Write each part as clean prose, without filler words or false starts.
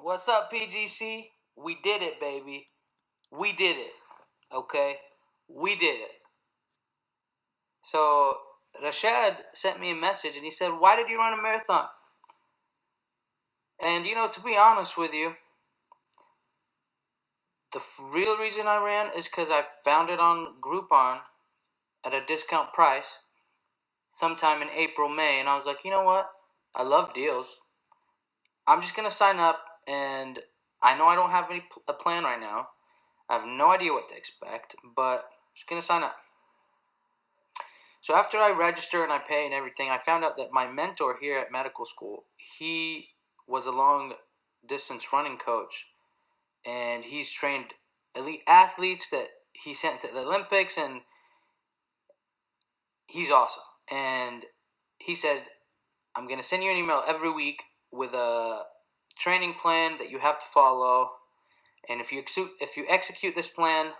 What's up, PGC? We did it, baby. We did it. Okay? We did it. So, Rashad sent me a message and he said, "Why did you run a marathon?" And, to be honest with you, the real reason I ran is because I found it on Groupon at a discount price sometime in April, May. And I was like, you know what? I love deals. I'm just going to sign up. And I know I don't have a plan right now. I have no idea what to expect, but I'm just going to sign up. So after I register and I pay and everything, I found out that my mentor here at medical school, he was a long distance running coach, and he's trained elite athletes that he sent to the Olympics, and he's awesome. And he said, "I'm going to send you an email every week with a training plan that you have to follow, and if you execute this plan,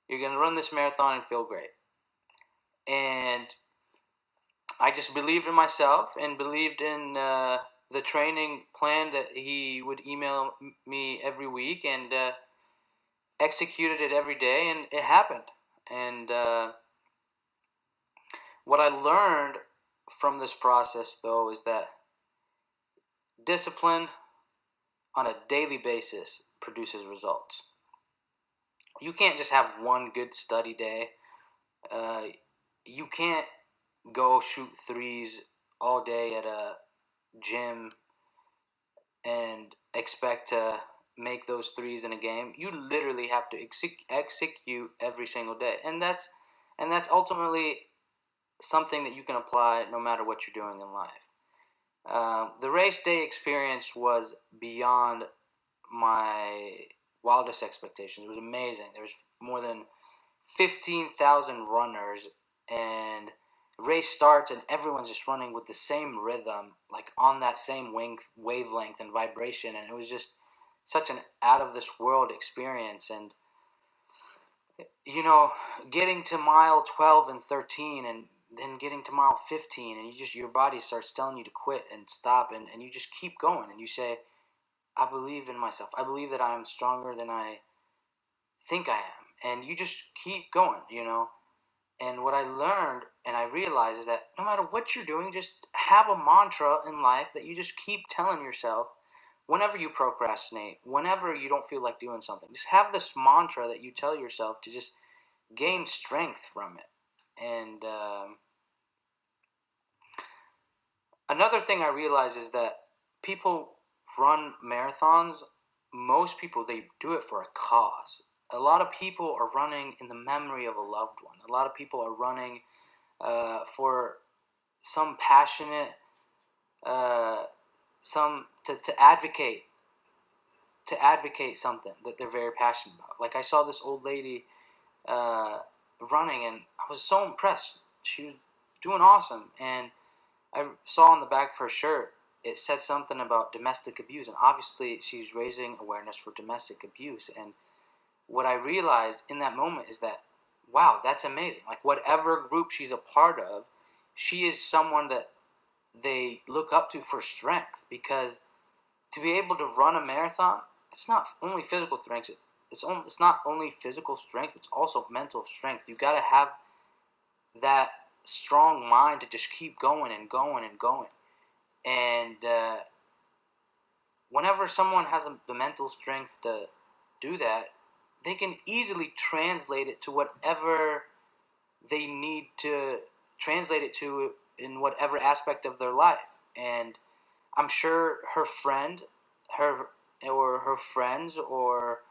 you're going to run this marathon and feel great." And I just believed in myself and believed in the training plan that he would email me every week, and executed it every day, and it happened. And what I learned from this process, though, is that discipline on a daily basis produces results. You can't just have one good study day. You can't go shoot threes all day at a gym and expect to make those threes in a game. You literally have to execute every single day, and that's ultimately something that you can apply no matter what you're doing in life. The race day experience was beyond my wildest expectations. It was amazing. There was more than 15,000 runners, and race starts and everyone's just running with the same rhythm, like on that same wavelength and vibration, and it was just such an out of this world experience. And getting to mile 12 and 13, and then getting to mile 15, and your body starts telling you to quit and stop, and you just keep going, and you say, "I believe in myself. I believe that I am stronger than I think I am," and you just keep going. And what I learned and I realized is that no matter what you're doing, just have a mantra in life that you just keep telling yourself whenever you procrastinate, whenever you don't feel like doing something. Just have this mantra that you tell yourself to just gain strength from it. And another thing I realized is that people run marathons. Most people, they do it for a cause. A lot of people are running in the memory of a loved one. A lot of people are running for some passionate, to advocate something that they're very passionate about. Like I saw this old lady running, and I was so impressed. She was doing awesome, and I saw on the back of her shirt it said something about domestic abuse, and obviously she's raising awareness for domestic abuse. And what I realized in that moment is that, wow, that's amazing. Like whatever group she's a part of, she is someone that they look up to for strength, because to be able to run a marathon, it's not only physical strength. It's not only physical strength. It's also mental strength. You got to have that strong mind to just keep going and going and going. And whenever someone has the mental strength to do that, they can easily translate it to whatever they need to translate it to in whatever aspect of their life. And I'm sure her friends, or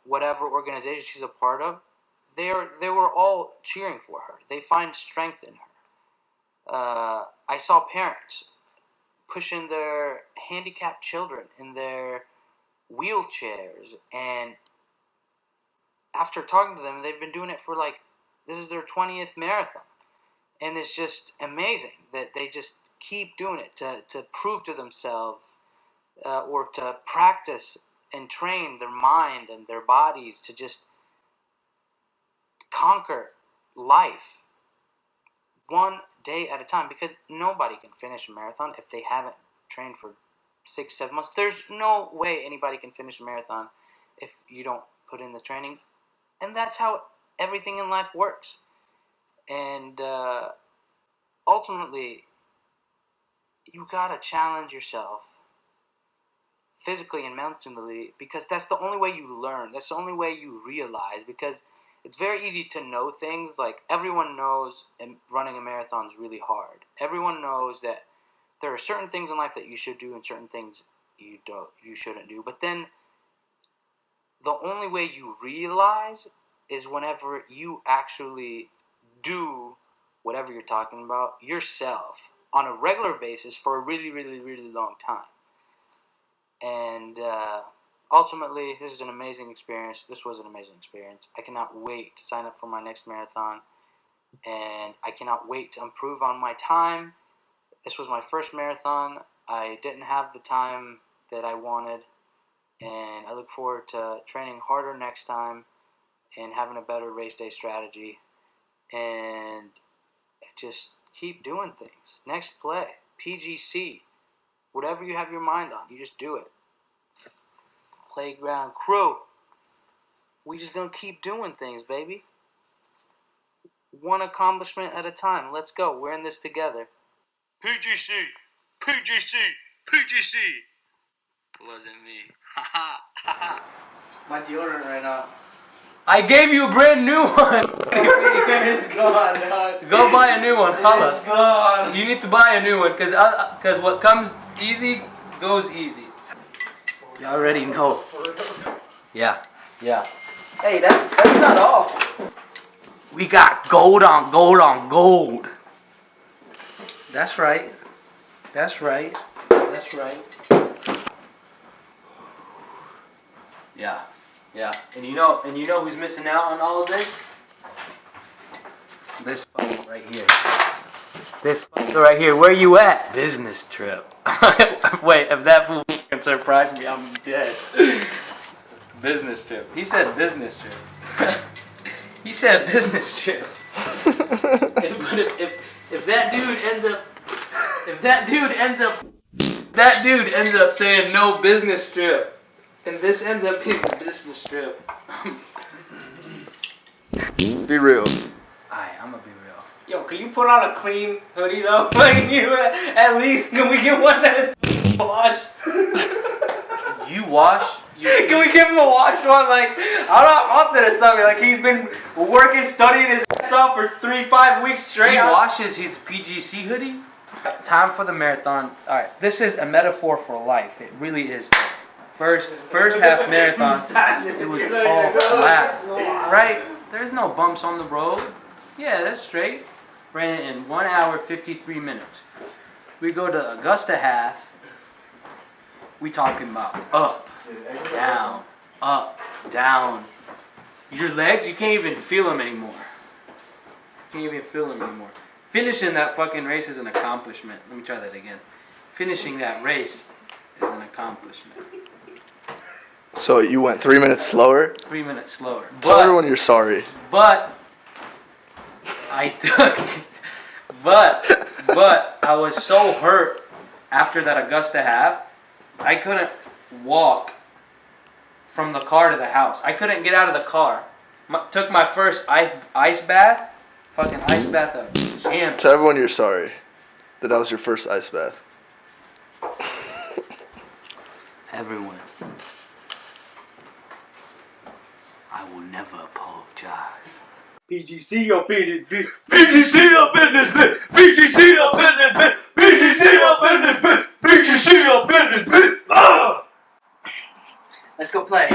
whatever organization she's a part of, they were all cheering for her. They find strength in her. I saw parents pushing their handicapped children in their wheelchairs, and after talking to them, they've been doing it for this is their 20th marathon, and it's just amazing that they just keep doing it to prove to themselves, or to practice and train their mind and their bodies to just conquer life one day at a time, because nobody can finish a marathon if they haven't trained for 6, 7 months. There's no way anybody can finish a marathon if you don't put in the training. And that's how everything in life works. And ultimately, you gotta challenge yourself physically and mentally, because that's the only way you learn. That's the only way you realize, because it's very easy to know things. Like, everyone knows running a marathon is really hard. Everyone knows that there are certain things in life that you should do and certain things you shouldn't do. But then the only way you realize is whenever you actually do whatever you're talking about yourself on a regular basis for a really, really, really long time. And ultimately, this is an amazing experience. This was an amazing experience. I cannot wait to sign up for my next marathon. And I cannot wait to improve on my time. This was my first marathon. I didn't have the time that I wanted. And I look forward to training harder next time and having a better race day strategy. And just keep doing things. Next play, PGC. Whatever you have your mind on, you just do it. Playground crew. We just gonna keep doing things, baby. One accomplishment at a time. Let's go. We're in this together. PGC. PGC. PGC. Wasn't me. My deodorant right now. I gave you a brand new one. It's gone. Go buy a new one, holla. It's gone. You need to buy a new one, cause what comes easy goes easy. You already know. Yeah. Hey, that's not all. We got gold on gold on gold. That's right. That's right. That's right. Yeah. And you know who's missing out on all of this? This fucker right here. This fucker right here. Where you at? Business trip. Wait, if that fool can surprise me, I'm dead. Business trip. He said business trip. He said business trip. But if that dude ends up saying no business trip, and this ends up being a business trip. Be real. Alright, I'm gonna be real. Yo, can you put on a clean hoodie though? Like, you at least can we get one that is washed? You wash? Can we give him a washed one? Like, I don't know, month or something. Like, he's been working, studying his ass off for 3-5 weeks straight. He washes his PGC hoodie? Time for the marathon. Alright, this is a metaphor for life. It really is. First half marathon, it was all flat. Right? There's no bumps on the road. Yeah, that's straight. Ran it in 1 hour, 53 minutes. We go to Augusta half. We talking about up, down. Your legs, you can't even feel them anymore. Finishing that fucking race is an accomplishment. Let me try that again. Finishing that race is an accomplishment. So you went 3 minutes slower? 3 minutes slower. Tell everyone you're sorry. But I was so hurt after that Augusta half, I couldn't walk from the car to the house. I couldn't get out of the car. Took my first ice bath. Fucking ice bath of champ. Tell everyone you're sorry that was your first ice bath. Everyone. I will never apologize. PGC up in this bitch. PGC up in this bitch. PGC up in this bitch. PGC up in this bitch. PGC up in this bitch. Let's go play.